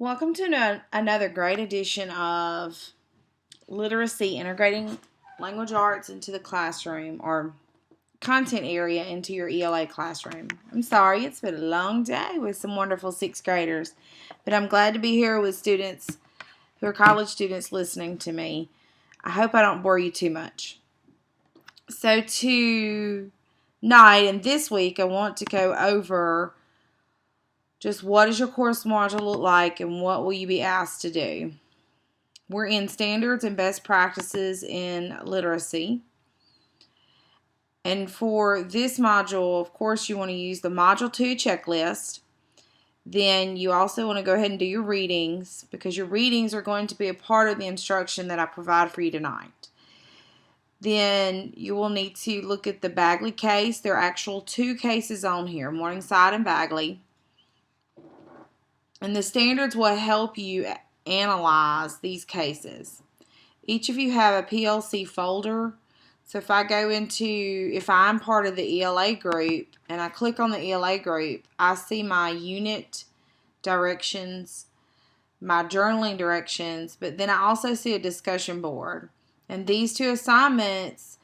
Welcome to another great edition of Literacy Integrating Language Arts into the Classroom or content area into your ELA classroom. I'm sorry, it's been a long day with some wonderful sixth graders, but I'm glad to be here with students who are college students listening to me. I hope I don't bore you too much. So tonight and this week, I want to go over just what does your course module look like and what will you be asked to do. We're in standards and best practices in literacy. And for this module, of course, you want to use the Module 2 checklist. Then you also want to go ahead and do your readings because your readings are going to be a part of the instruction that I provide for you tonight. Then you will need to look at the Bagley case. There are actual two cases on here, Morningside and Bagley. And the standards will help you analyze these cases. Each of you have a PLC folder. So if I'm part of the ELA group and I click on the ELA group, I see my unit directions, my journaling directions, but then I also see a discussion board. And these two assignments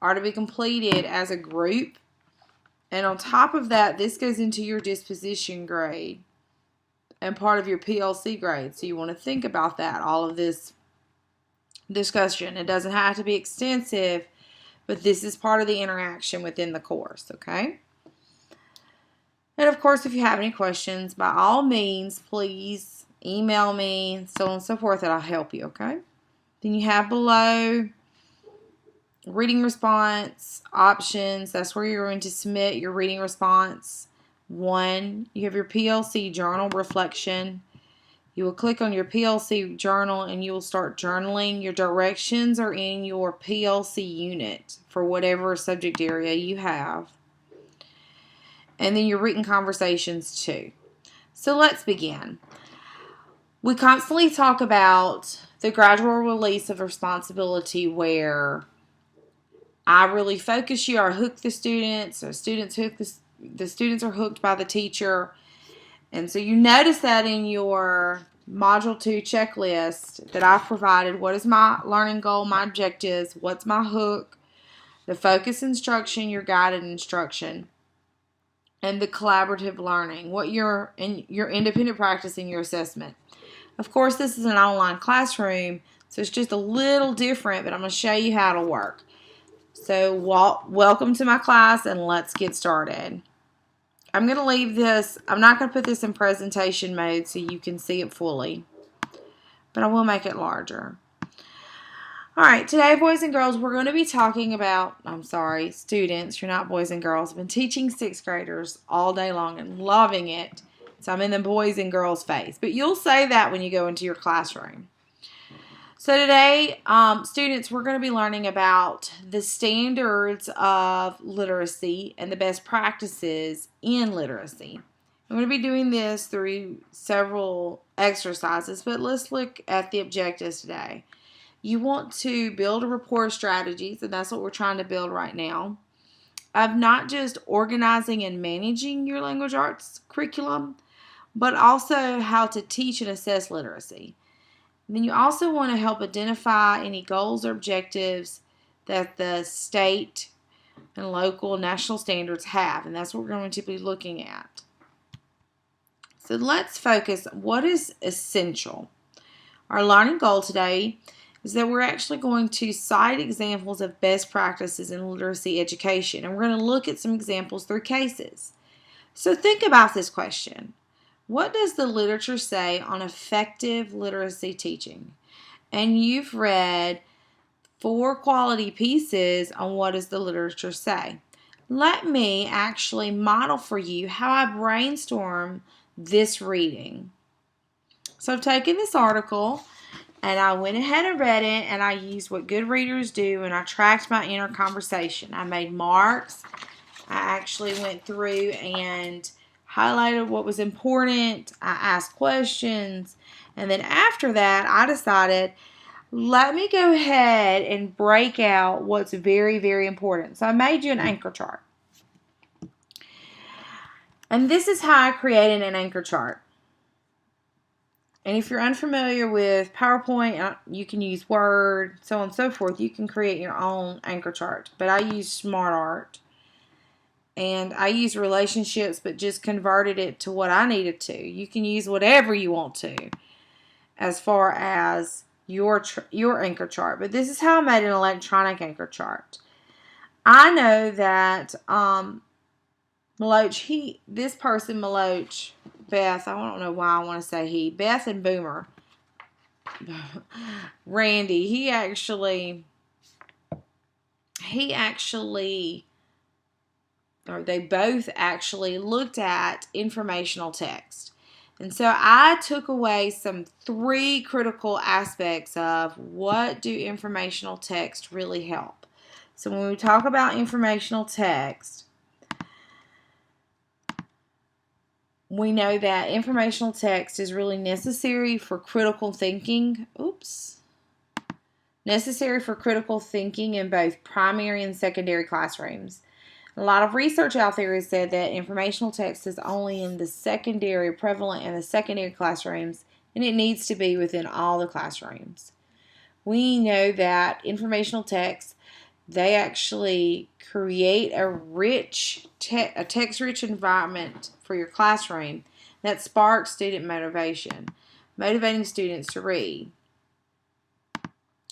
are to be completed as a group. And on top of that, this goes into your disposition grade and part of your PLC grade. So you want to think about that, all of this discussion. It doesn't have to be extensive, but this is part of the interaction within the course, okay? And of course, if you have any questions, by all means, please email me, so on and so forth, and I'll help you, okay? Then you have below reading response options. That's where you're going to submit your reading response. 1, you have your PLC journal reflection. You will click on your PLC journal and you will start journaling. Your directions are in your PLC unit for whatever subject area you have. And then your written conversations too. So let's begin. We constantly talk about the gradual release of responsibility where I really focus you or hook the students, or students hook the students are hooked by the teacher. And so you notice that in your Module 2 checklist that I've provided. What is my learning goal, my objectives, what's my hook, the focus instruction, your guided instruction, and the collaborative learning, what your independent practice and your assessment. Of course, this is an online classroom, so it's just a little different, but I'm going to show you how to work. So welcome to my class, and let's get started. I'm going to leave this, I'm not going to put this in presentation mode so you can see it fully, but I will make it larger. Alright, today, boys and girls, we're going to be talking about, students, you're not boys and girls. I've been teaching sixth graders all day long and loving it, so I'm in the boys and girls phase, but you'll say that when you go into your classroom. So today, students, we're going to be learning about the standards of literacy and the best practices in literacy. I'm going to be doing this through several exercises, but let's look at the objectives today. You want to build a rapport strategies, and that's what we're trying to build right now, of not just organizing and managing your language arts curriculum, but also how to teach and assess literacy. And then you also want to help identify any goals or objectives that the state and local national standards have, and that's what we're going to be looking at. So let's focus. What is essential? Our learning goal today is that we're actually going to cite examples of best practices in literacy education, and we're going to look at some examples through cases. So think about this question. What does the literature say on effective literacy teaching? And you've read 4 quality pieces on what does the literature say. Let me actually model for you how I brainstorm this reading. So I've taken this article and I went ahead and read it, and I used what good readers do, and I tracked my inner conversation. I made marks. I actually went through and highlighted what was important. I asked questions, and then after that I decided, let me go ahead and break out what's very, very important. So I made you an anchor chart, and this is how I created an anchor chart. And if you're unfamiliar with PowerPoint, you can use Word, so on and so forth. You can create your own anchor chart. But I use SmartArt. And I use relationships, but just converted it to what I needed to. You can use whatever you want to as far as your anchor chart. But this is how I made an electronic anchor chart. I know that Maloch, Beth, I don't know why I want to say he, Beth and Boomer, Randy, he actually, or they both actually looked at informational text. And so I took away some 3 critical aspects of what do informational text really help. So when we talk about informational text, we know that informational text is really necessary for critical thinking. Necessary for critical thinking in both primary and secondary classrooms. A lot of research out there has said that informational text is only in the prevalent in the secondary classrooms, and it needs to be within all the classrooms. We know that informational text, they actually create a text-rich environment for your classroom that sparks student motivation, motivating students to read.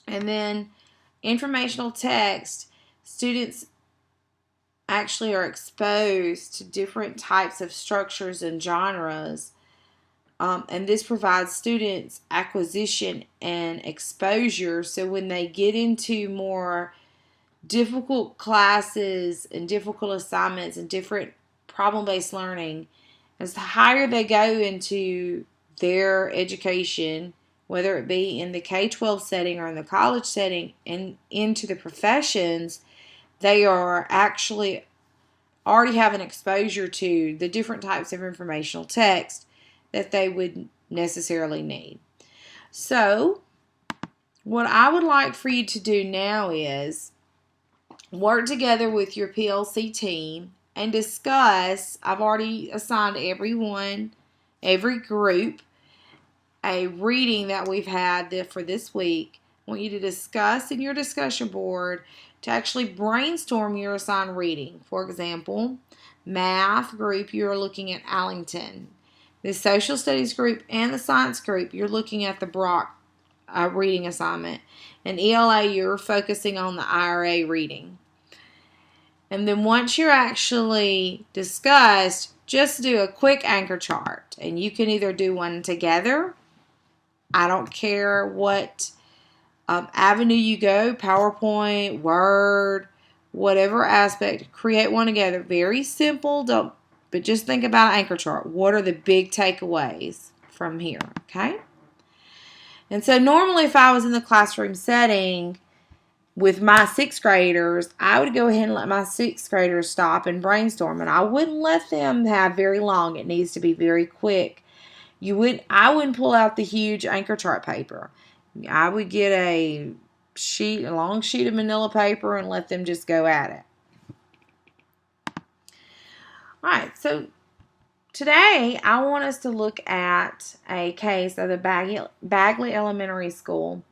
And then informational text, students actually are exposed to different types of structures and genres, and this provides students acquisition and exposure, so when they get into more difficult classes and difficult assignments and different problem-based learning, as the higher they go into their education, whether it be in the K-12 setting or in the college setting and into the professions, they are actually already have an exposure to the different types of informational text that they would necessarily need. So, what I would like for you to do now is work together with your PLC team and discuss. I've already assigned every group, a reading that we've had for this week. I want you to discuss in your discussion board to actually brainstorm your assigned reading. For example, math group, you're looking at Allington. The social studies group and the science group, you're looking at the Brock reading assignment. And ELA, you're focusing on the IRA reading. And then once you're actually discussed, just do a quick anchor chart. And you can either do one together. I don't care what avenue you go, PowerPoint, Word, whatever aspect, create one together. Very simple, but just think about an anchor chart. What are the big takeaways from here, okay? And so normally if I was in the classroom setting with my 6th graders, I would go ahead and let my 6th graders stop and brainstorm, and I wouldn't let them have very long. It needs to be very quick. I wouldn't pull out the huge anchor chart paper. I would get a long sheet of manila paper and let them just go at it. Alright, so today I want us to look at a case of the Bagley Elementary School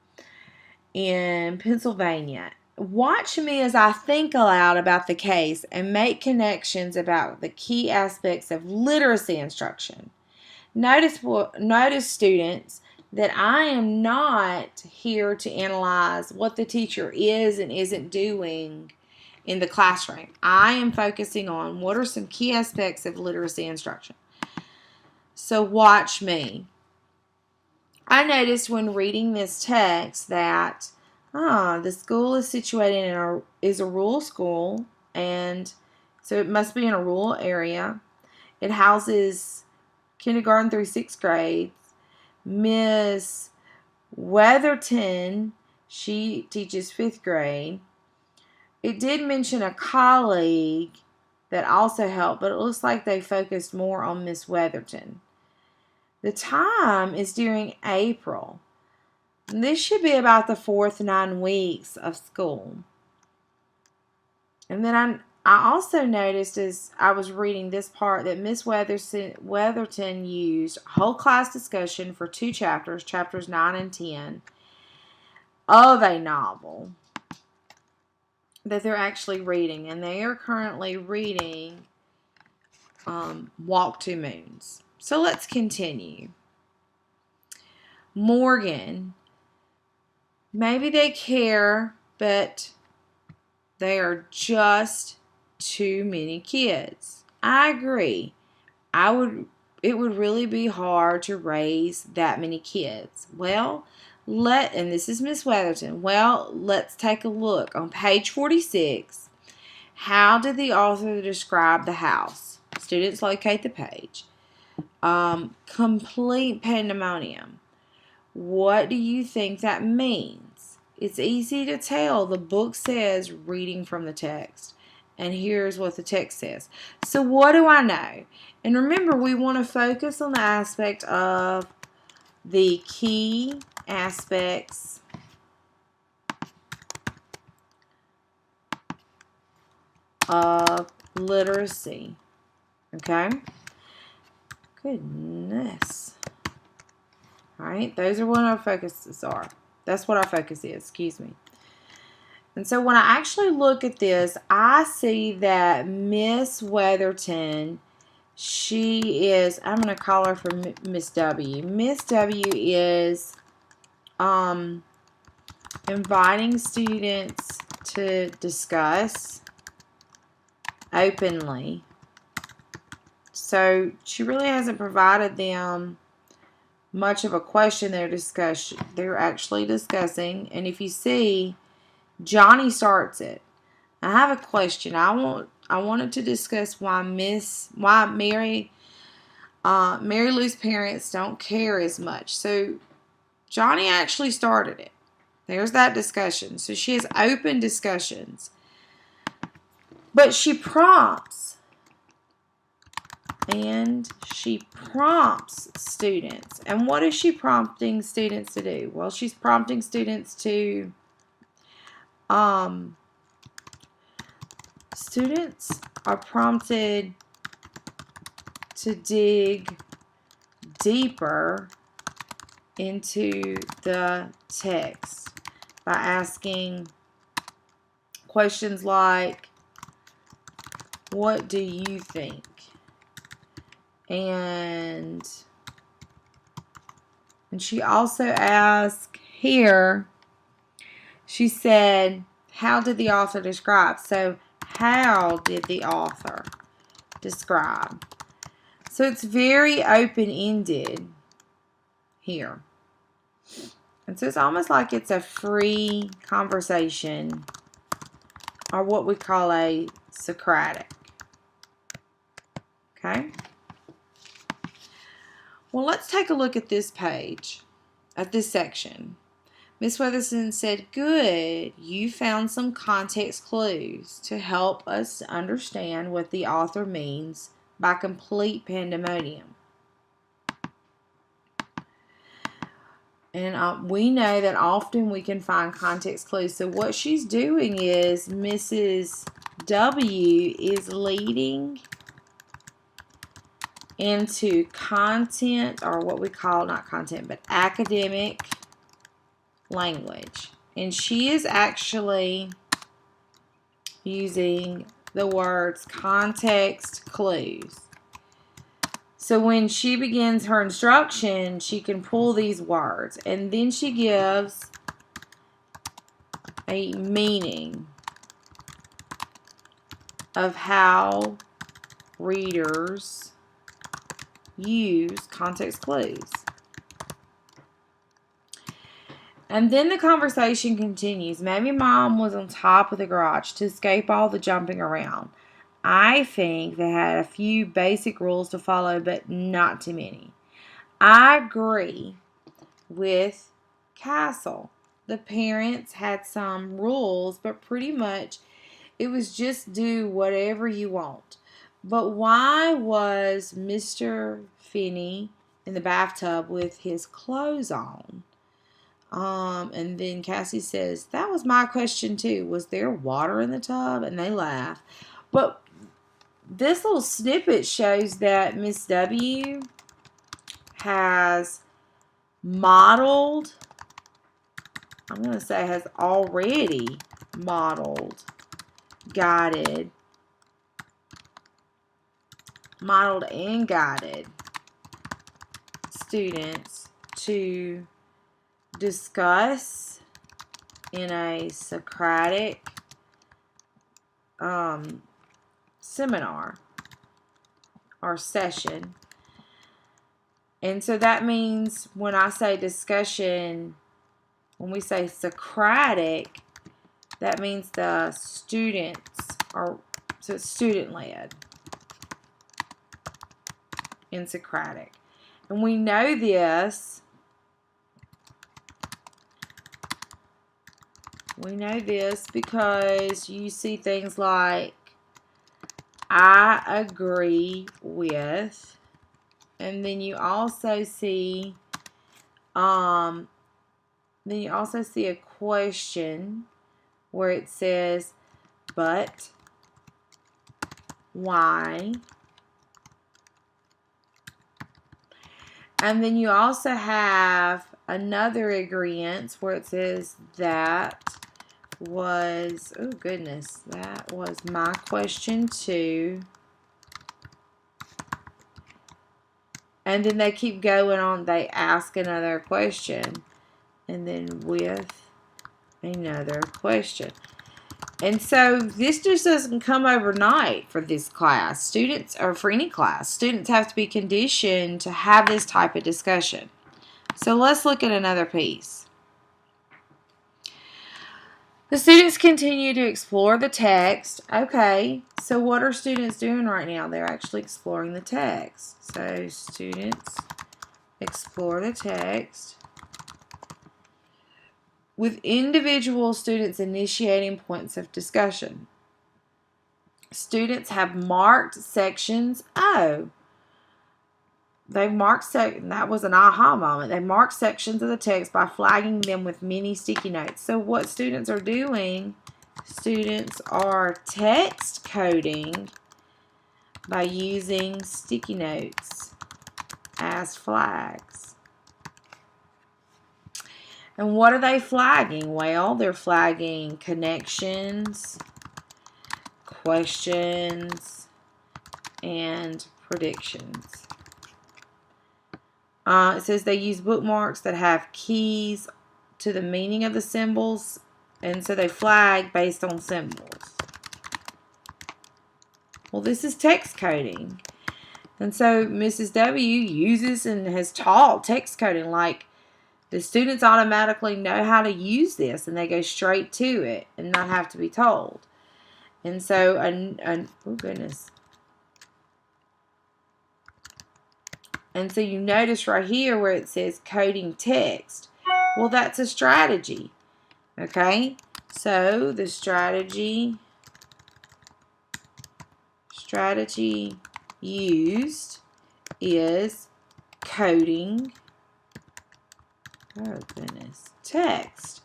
in Pennsylvania. Watch me as I think aloud about the case and make connections about the key aspects of literacy instruction. Notice students, that I am not here to analyze what the teacher is and isn't doing in the classroom. I am focusing on what are some key aspects of literacy instruction. So watch me. I noticed when reading this text that the school is situated is a rural school, and so it must be in a rural area. It houses kindergarten through 6th grade. Miss Weatherton, she teaches 5th grade. It did mention a colleague that also helped, but it looks like they focused more on Miss Weatherton. The time is during April. And this should be about the 4th 9 weeks of school. And then I also noticed as I was reading this part that Miss Weatherton used whole class discussion for 2 chapters, chapters 9 and 10, of a novel that they're actually reading. And they are currently reading Walk Two Moons. So let's continue. Morgan. Maybe they care, but they are just too many kids. I agree. It would really be hard to raise that many kids. Well, and this is Miss Weatherton. Well, let's take a look. On page 46, how did the author describe the house? Students locate the page. Complete pandemonium. What do you think that means? It's easy to tell. The book says reading from the text. And here's what the text says. So what do I know? And remember, we want to focus on the aspect of the key aspects of literacy. Okay? Goodness. All right, those are what our focuses are. That's what our focus is, excuse me. And so when I actually look at this, I see that Miss Weatherton, she is, I'm going to call her for Miss W. Miss W is inviting students to discuss openly. So she really hasn't provided them much of a question. They're actually discussing. And if you see, Johnny starts it. I have a question. I wanted to discuss why Mary Lou's parents don't care as much. So Johnny actually started it. There's that discussion. So she has open discussions. But she prompts. And she prompts students. And what is she prompting students to do? Well, she's prompting students to students are prompted to dig deeper into the text by asking questions like, what do you think? And she also asked here, she said, how did the author describe? So how did the author describe? So it's very open-ended here. And so it's almost like it's a free conversation, or what we call a Socratic. Okay? Well, let's take a look at this page, at this section. Miss Weatherton said, good, you found some context clues to help us understand what the author means by complete pandemonium. And we know that often we can find context clues. So what she's doing is Mrs. W is leading into content, or what we call, not content, but academic language. And she is actually using the words context clues. So when she begins her instruction, she can pull these words, and then she gives a meaning of how readers use context clues. And then the conversation continues. Maybe Mom was on top of the garage to escape all the jumping around. I think they had a few basic rules to follow, but not too many. I agree with Castle. The parents had some rules, but pretty much it was just do whatever you want. But why was Mr. Finney in the bathtub with his clothes on? And then Cassie says, that was my question too. Was there water in the tub? And they laugh. But this little snippet shows that Miss W has modeled, I'm going to say has already modeled, guided, modeled and guided students to discuss in a Socratic seminar or session. And so that means when I say discussion, when we say Socratic, that means the students are, so it's student-led in Socratic. And we know this. We know this because you see things like, I agree with, and then you also see a question where it says, but why? And then you also have another agreement where it says, that was, oh goodness, that was my question too. And then they keep going on, they ask another question, and then with another question. And so this just doesn't come overnight for this class. Students, or for any class, students have to be conditioned to have this type of discussion. So let's look at another piece. The students continue to explore the text. Okay, so what are students doing right now? They're actually exploring the text. So students explore the text, with individual students initiating points of discussion. Students have marked sections. Oh, they marked that was an aha moment. They marked sections of the text by flagging them with mini sticky notes. So what students are doing, students are text coding by using sticky notes as flags. And what are they flagging? Well, they're flagging connections, questions, and predictions. It says they use bookmarks that have keys to the meaning of the symbols, and so they flag based on symbols. Well, this is text coding. And so Mrs. W uses and has taught text coding. Like, the students automatically know how to use this, and they go straight to it and not have to be told. And so, oh goodness. And so you notice right here where it says coding text. Well, that's a strategy. Okay? So the strategy used is coding, oh goodness, text.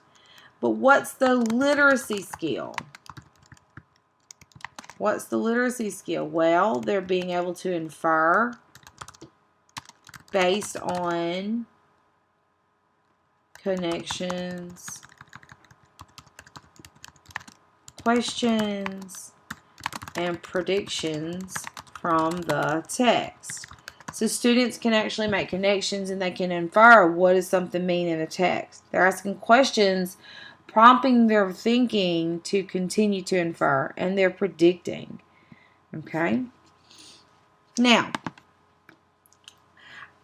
But what's the literacy skill? What's the literacy skill? Well, they're being able to infer based on connections, questions, and predictions from the text. So students can actually make connections, and they can infer what does something mean in a text. They're asking questions, prompting their thinking to continue to infer, and they're predicting. Okay? Now,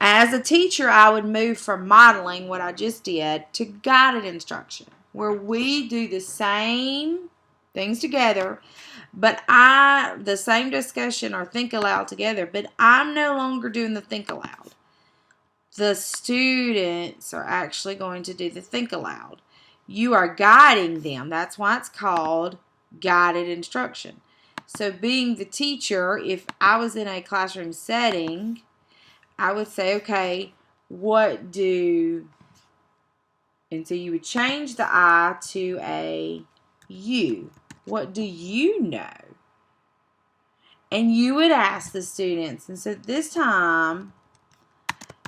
as a teacher, I would move from modeling, what I just did, to guided instruction, where we do the same things together, but the same discussion or think aloud together, but I'm no longer doing the think aloud. The students are actually going to do the think aloud. You are guiding them. That's why it's called guided instruction. So being the teacher, if I was in a classroom setting, I would say, okay, and so you would change the I to a you. What do you know? And you would ask the students, and so this time,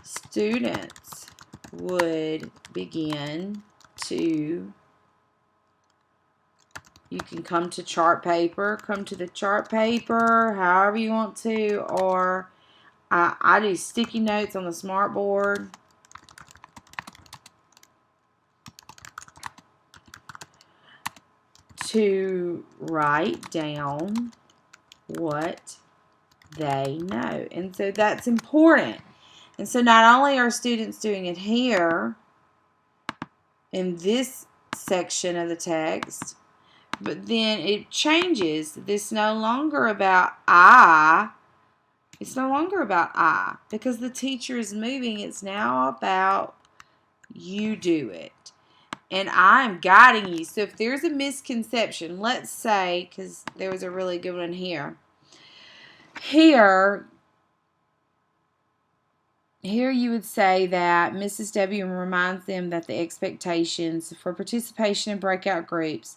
students would begin to, you can come to chart paper, come to the chart paper, however you want to, or I do sticky notes on the smartboard. To write down what they know. And so that's important. And so not only are students doing it here in this section of the text, but then it changes. It's no longer about I. It's no longer about I because the teacher is moving. It's now about you do it. And I'm guiding you. So if there's a misconception, let's say, because there was a really good one here. Here you would say that Mrs. W reminds them that the expectations for participation in breakout groups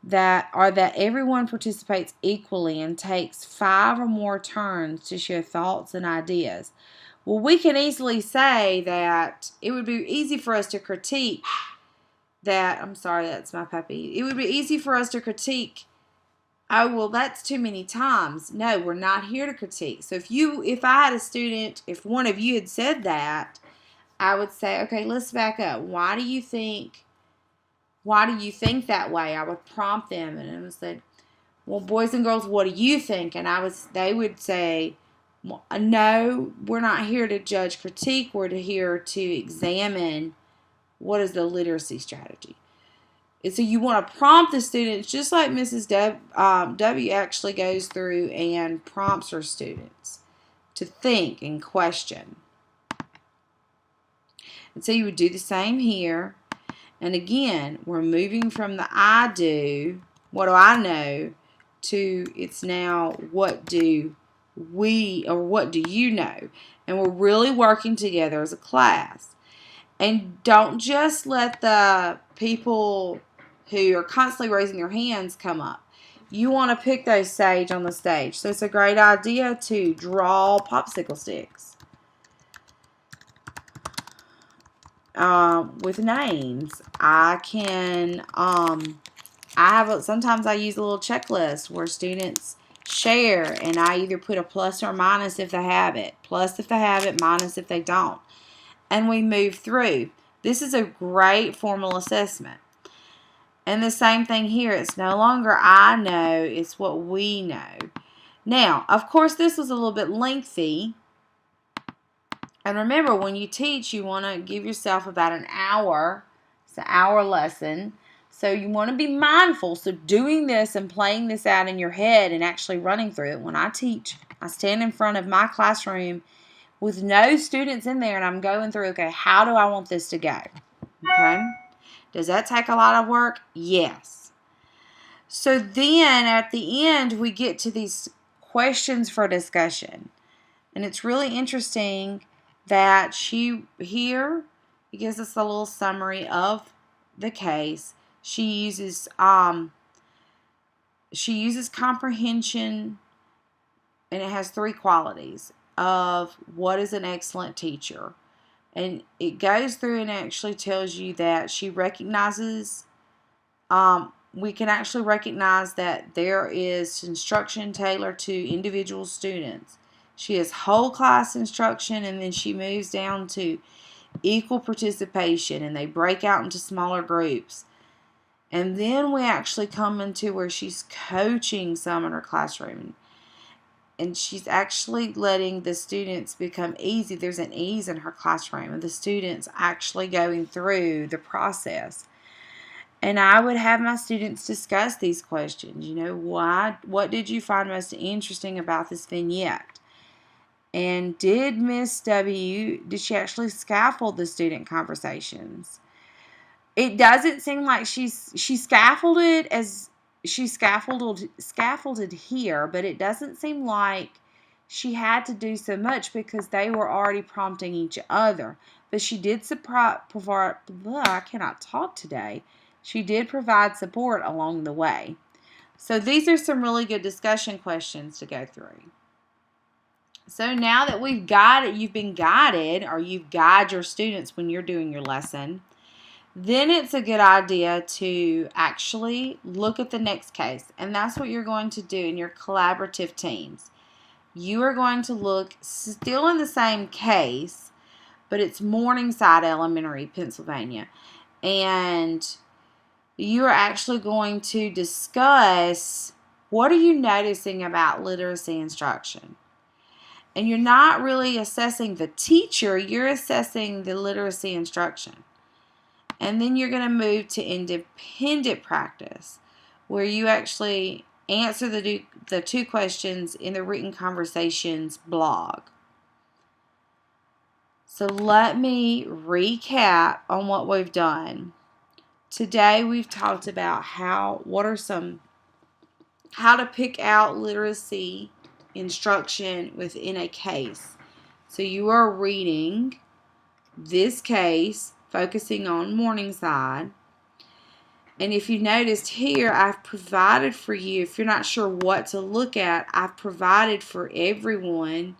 that everyone participates equally and takes 5 or more turns to share thoughts and ideas. Well, we can easily say that it would be easy for us to critique that. I'm sorry, that's my puppy. It would be easy for us to critique, oh, well, that's too many times. No, we're not here to critique. So if I had a student, if one of you had said that, I would say, okay, let's back up. Why do you think that way? I would prompt them and I would say, well, boys and girls, what do you think? And they would say, well, no, we're not here to judge, critique. We're here to examine what is the literacy strategy. And so you want to prompt the students, just like Mrs. W actually goes through and prompts her students to think and question. And so you would do the same here. And again, we're moving from the I do, what do I know, to it's now what do we, or what do you know? And we're really working together as a class. And don't just let the people who are constantly raising their hands come up. You want to pick those sage on the stage. So it's a great idea to draw popsicle sticks with names. Sometimes I use a little checklist where students share, and I either put a plus or minus if they have it. Plus if they have it, minus if they don't. And we move through. This is a great formal assessment. And the same thing here. It's no longer I know, it's what we know. Now, of course, this was a little bit lengthy. And remember, when you teach, you want to give yourself about an hour. It's an hour lesson. So you want to be mindful. So doing this and playing this out in your head and actually running through it. When I teach, I stand in front of my classroom with no students in there and I'm going through, okay, how do I want this to go? Okay. Does that take a lot of work? Yes. So then at the end, we get to these questions for discussion. And it's really interesting that it gives us a little summary of the case. She uses comprehension, and it has 3 qualities of what is an excellent teacher. And it goes through and actually tells you that she recognizes, we can actually recognize that there is instruction tailored to individual students. She has whole class instruction, and then she moves down to equal participation, and they break out into smaller groups. And then we actually come into where she's coaching some in her classroom. And she's actually letting the students become easy. There's an ease in her classroom, and the students actually going through the process. And I would have my students discuss these questions. You know, what did you find most interesting about this vignette? And did Miss W, did she actually scaffold the student conversations? It doesn't seem like she scaffolded here, but it doesn't seem like she had to do so much because they were already prompting each other. But she did I cannot talk today. She did provide support along the way. So these are some really good discussion questions to go through. So now that you've been guided, or you've guided your students when you're doing your lesson, then it's a good idea to actually look at the next case. And that's what you're going to do in your collaborative teams. You are going to look still in the same case, but it's Morningside Elementary, Pennsylvania. And you are actually going to discuss, what are you noticing about literacy instruction? And you're not really assessing the teacher, you're assessing the literacy instruction. And then you're going to move to independent practice, where you actually answer the two questions in the written conversations blog. So let me recap on what we've done. Today we've talked about how to pick out literacy instruction within a case. So you are reading this case, focusing on Morningside. And if you noticed here, I've provided for you, if you're not sure what to look at, I've provided for everyone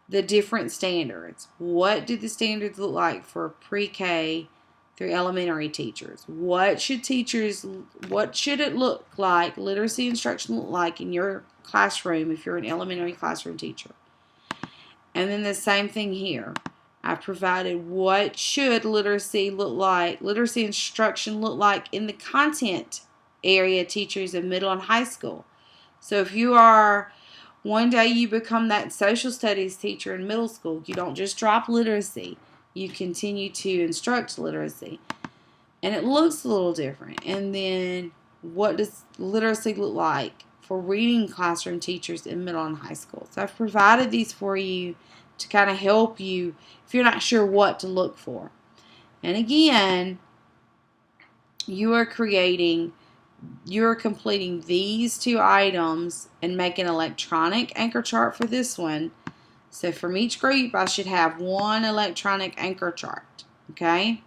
the different standards. What do the standards look like for pre-K through elementary teachers? What should it look like, literacy instruction look like in your classroom if you're an elementary classroom teacher? And then the same thing here. I've provided what should literacy instruction look like in the content area teachers in middle and high school. So if you are, one day you become that social studies teacher in middle school, you don't just drop literacy. You continue to instruct literacy. And it looks a little different. And then what does literacy look like for reading classroom teachers in middle and high school? So I've provided these for you to kind of help you if you're not sure what to look for. And again, you are completing these two items and make an electronic anchor chart for this one. So from each group, I should have one electronic anchor chart, okay?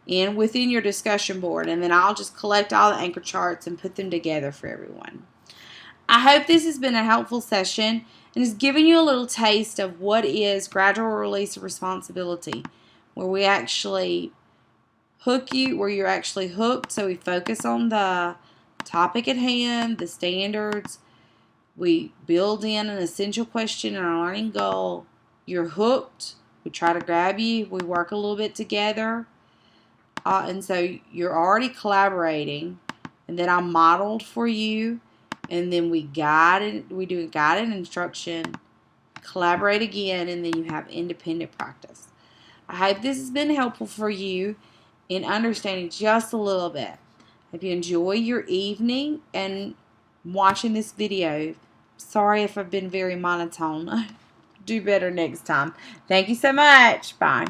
And within your discussion board, and then I'll just collect all the anchor charts and put them together for everyone. I hope this has been a helpful session and has given you a little taste of what is gradual release of responsibility, where we actually hook you, where you're actually hooked. So we focus on the topic at hand, the standards. We build in an essential question and our learning goal. You're hooked. We try to grab you. We work a little bit together. And so you're already collaborating. And then I modeled for you. And then we do guided instruction, collaborate again, and then you have independent practice. I hope this has been helpful for you in understanding just a little bit. If you enjoy your evening and watching this video, sorry if I've been very monotone. Do better next time. Thank you so much. Bye.